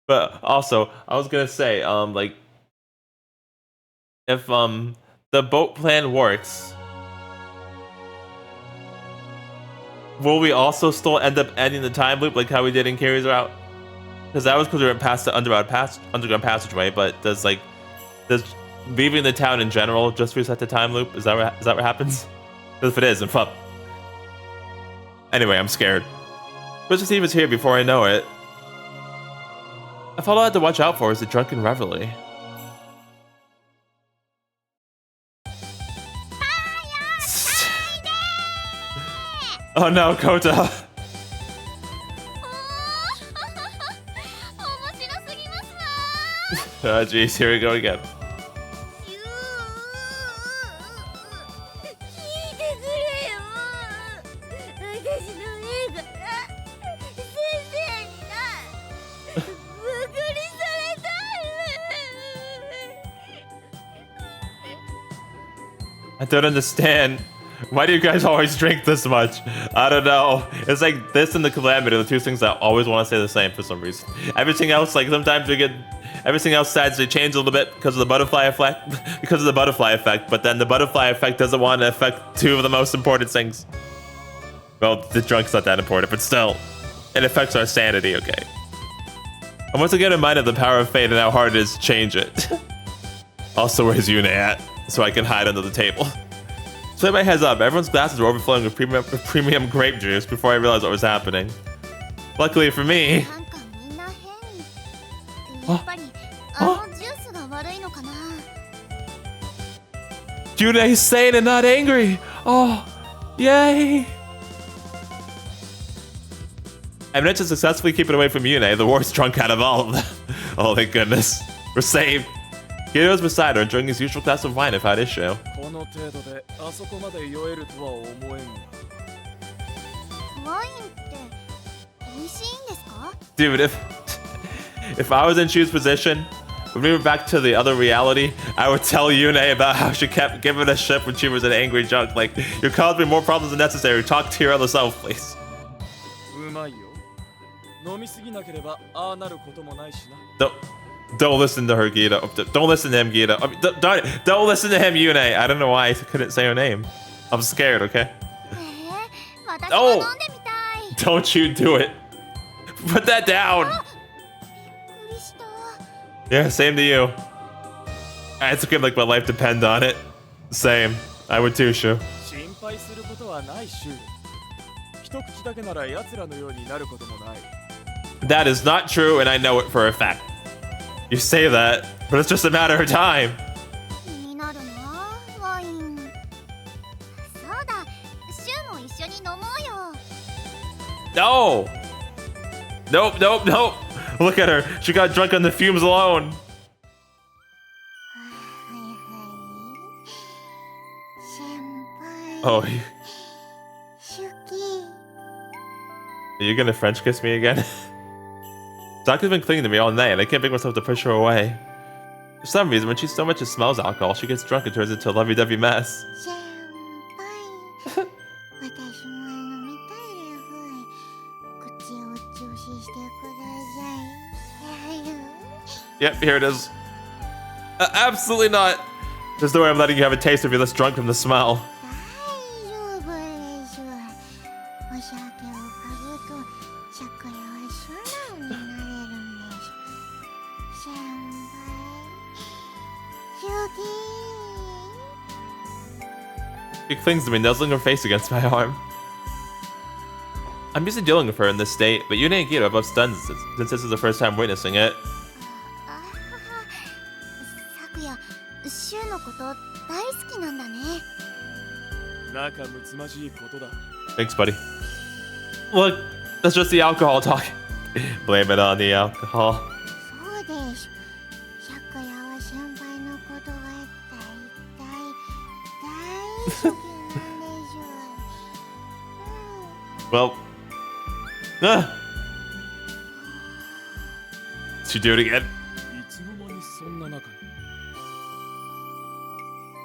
But also, I was gonna say, like... If, the boat plan works... Will we also still end up ending the time loop like how we did in Kiri's route? Because that was because we went past the underground passageway, but does leaving the town in general just reset the time loop? Is that what happens? Because if it is, then fuck. Anyway, I'm scared. Christmas Eve is here before I know it. If all I had to watch out for is the drunken reveille. Oh no, Kota! Oh jeez, here we go again. I don't understand. Why do you guys always drink this much? I don't know. It's like this and the Calamity are the two things I always want to say the same for some reason. Everything else, like sometimes we get... Everything else decides to change a little bit because of the butterfly effect. But then the butterfly effect doesn't want to affect two of the most important things. Well, the drunk's not that important, but still. It affects our sanity, okay? And once again, reminded of the power of fate and how hard it is to change it. Also, where's Yuna at? So I can hide under the table. So my heads up, everyone's glasses were overflowing with premium grape juice before I realized what was happening. Luckily for me... Yune's sane and not angry! Oh, yay! I managed to successfully keep it away from Yune, the worst drunk out of all of them. Oh, thank goodness. We're saved. Kirio's beside her, enjoying his usual glass of wine without issue. Dude, if I was in Chu's position, when we were back to the other reality, I would tell Yune about how she kept giving us shit when she was an angry drunk. Like, you're causing me more problems than necessary. Talk to your other self, please. Don't listen to her, Gita. Don't listen to him, Gita. I mean, don't listen to him, Yune. I don't know why I couldn't say her name. I'm scared, okay? Oh! Don't you do it. Put that down. Yeah, same to you. It's okay, like my life depends on it. Same. I would too, Shu. That is not true, and I know it for a fact. You say that, but it's just a matter of time. No! Nope, nope, nope. Look at her. She got drunk on the fumes alone. Oh. Are you gonna French kiss me again? Sakuya's been clinging to me all night, and I can't bring myself to push her away. For some reason, when she so much as smells alcohol, she gets drunk and turns into a lovey-dovey mess. 先輩私も飲みたいです口を注視してください Yep, here it is. Absolutely not. There's no way I'm letting you have a taste if you're less drunk from the smell. 大丈夫ですお酒を嗅ぐと桜は素直になれるんです先輩好き She clings to me, nuzzling her face against my arm. I'm used to dealing with her in this state, but Yuna and Gita are both stunned since this is the first time witnessing it. 昨夜シュウのこと大好きなんだね 仲睦まじいことだ Thanks, buddy. Look, that's just the alcohol talk. Blame it on the alcohol. そうです昨夜は先輩のことが大好きなんです Well, Did you do it again? いつの間にそんな仲に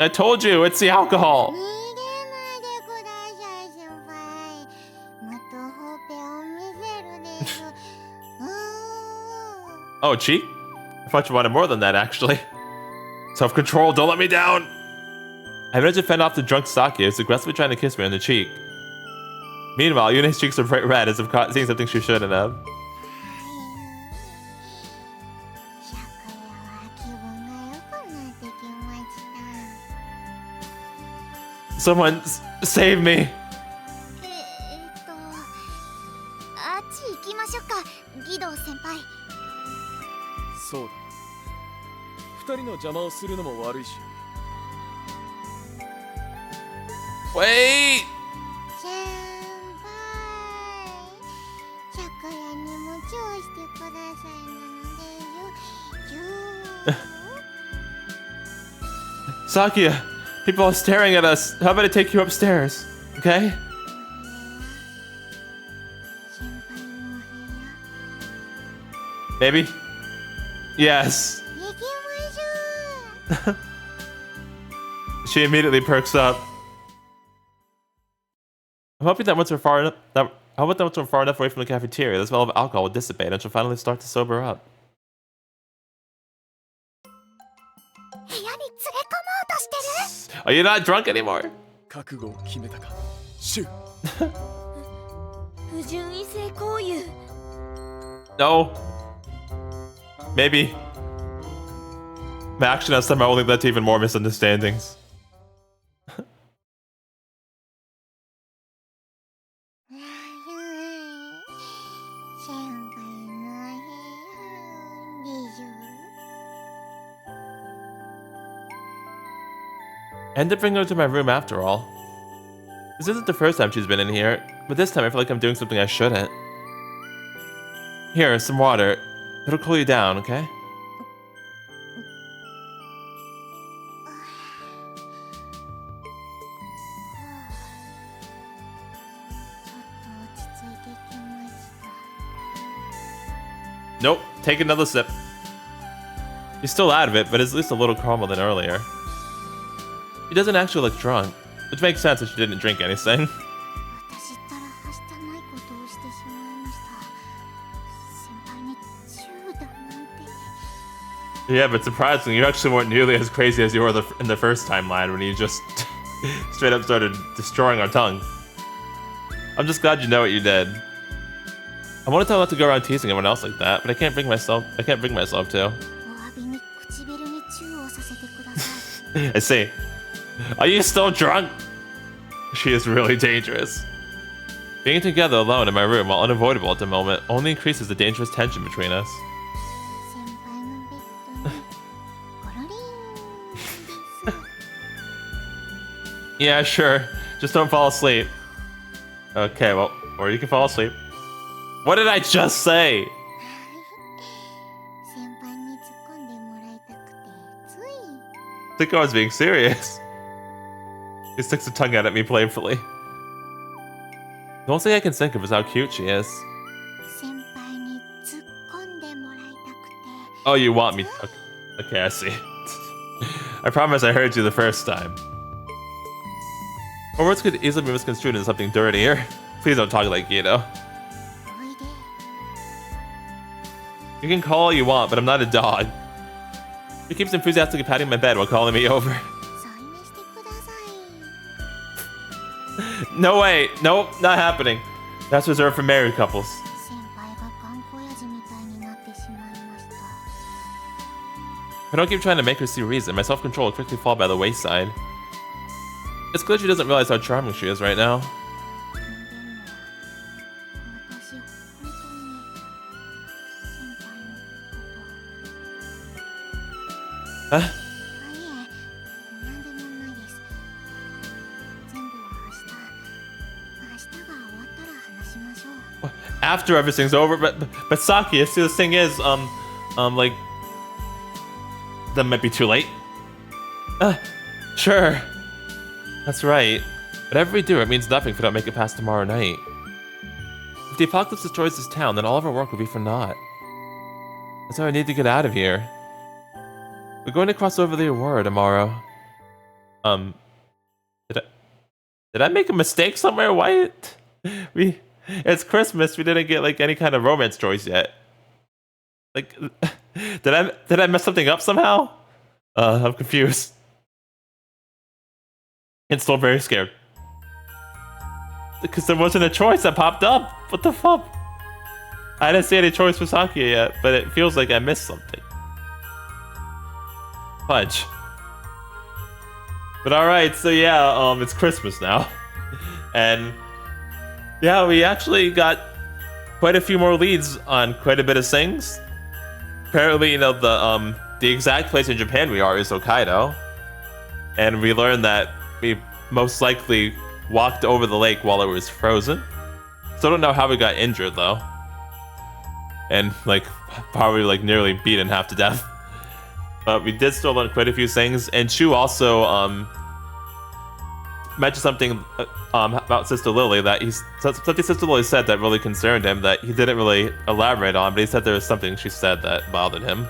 I told you, it's the alcohol. 逃げないでください先輩もっとほっぺを見せるです Oh, cheek? I thought you wanted more than that, actually. Self-control, don't let me down! I managed to fend off the drunk Sakuya who's aggressively trying to kiss me on the cheek. Meanwhile, Yuna's cheeks are bright red as if caught seeing something she shouldn't have. 昨夜は気分が良くなってきました Someone, save me! あっち行きましょうか義堂先輩そうだ二人の邪魔をするのも悪いし Wait! 先輩昨夜にも注意してくださいなのでSakuya, people are staring at us. How about I take you upstairs? Okay? 先輩の部屋 Maybe? Yes. 行きましょう She immediately perks up. I'm hoping that once we're far enough away from the cafeteria, the smell of alcohol will dissipate and she'll finally start to sober up. 部屋に連れ込もうとしてる Are you not drunk anymore? 覚悟を決めたかシュ不純異性交友 No. Maybe. My action has somehow only led to even more misunderstandings. 先輩の部屋でしょ I ended up bringing her to my room after all. This isn't the first time she's been in here, but this time I feel like I'm doing something I shouldn't. Here, some water. It'll cool you down, okay? ちょっと落ち着いてきました Nope, take another sip. She's still out of it, but is at least a little calmer than earlier. She doesn't actually look drunk, which makes sense if she didn't drink anything. 私ったらはしたないことをしてしまいました先輩にチューだなんて Yeah, but surprisingly, you actually weren't nearly as crazy as you were in the first timeline when you just straight up started destroying our tongue. I'm just glad you know what you did. I want to tell her not to go around teasing everyone else like that, but I can't bring myself to. お詫びに唇にチューをさせてください I see. Are you still drunk? She is really dangerous. Being together alone in my room, while unavoidable at the moment, only increases the dangerous tension between us. 先輩のベッドにゴロリーンです Yeah, sure. Just don't fall asleep. Okay, well, or you can fall asleep. What did I just say? 先輩に突っ込んでもらいたくてつい I think I was being serious. He sticks a tongue out at me playfully. The only thing I can think of is how cute she is. 先輩に突っ込んでもらいたくて Oh, you want me? Okay, I see. I promise I heard you the first time. Or words could easily be misconstrued into something dirtier. Please don't talk like Guido. You can call all you want, but I'm not a dog. He keeps enthusiastically patting my bed while calling me over. No way. Nope, not happening. That's reserved for married couples. I don't keep trying to make her see reason. My self-control will quickly fall by the wayside. It's clear she doesn't realize how charming she is right now. Huh? After everything's over, but Sakuya, see, this thing is, like, that might be too late. Sure. That's right. Whatever we do, it means nothing if we don't make it past tomorrow night. If the apocalypse destroys this town, then all of our work will be for naught. That's why I need to get out of here. We're going to cross over the Aurora tomorrow. Did I make a mistake somewhere? Why? It's Christmas. We didn't get like any kind of romance choice yet. Like, did I mess something up somehow? I'm confused. And still very scared. Because there wasn't a choice that popped up. What the fuck? I didn't see any choice for Sakuya yet, but it feels like I missed something. Fudge. But alright, so yeah, it's Christmas now. And yeah, we actually got quite a few more leads on quite a bit of things. Apparently, you know, the exact place in Japan we are is Hokkaido. And we learned that we most likely walked over the lake while it was frozen. Still don't know how we got injured though. And like probably like nearly beaten half to death. But we did still learn quite a few things. And Chu also mentioned something about Sister Lily that something Sister Lily said that really concerned him that he didn't really elaborate on, but he said there was something she said that bothered him.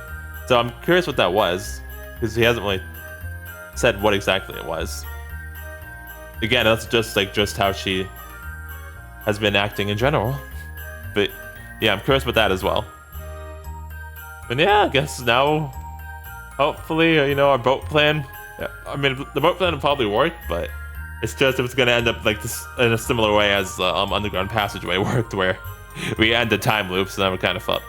So I'm curious what that was, because he hasn't really said what exactly it was. Again, that's just how she has been acting in general. But yeah, I'm curious about that as well. But yeah, I guess now, hopefully, you know, our boat plan. I mean, the boat plan will probably work, but it's just if it's gonna end up like this in a similar way as underground passageway worked, where we end the time loop, so then we're kind of fucked.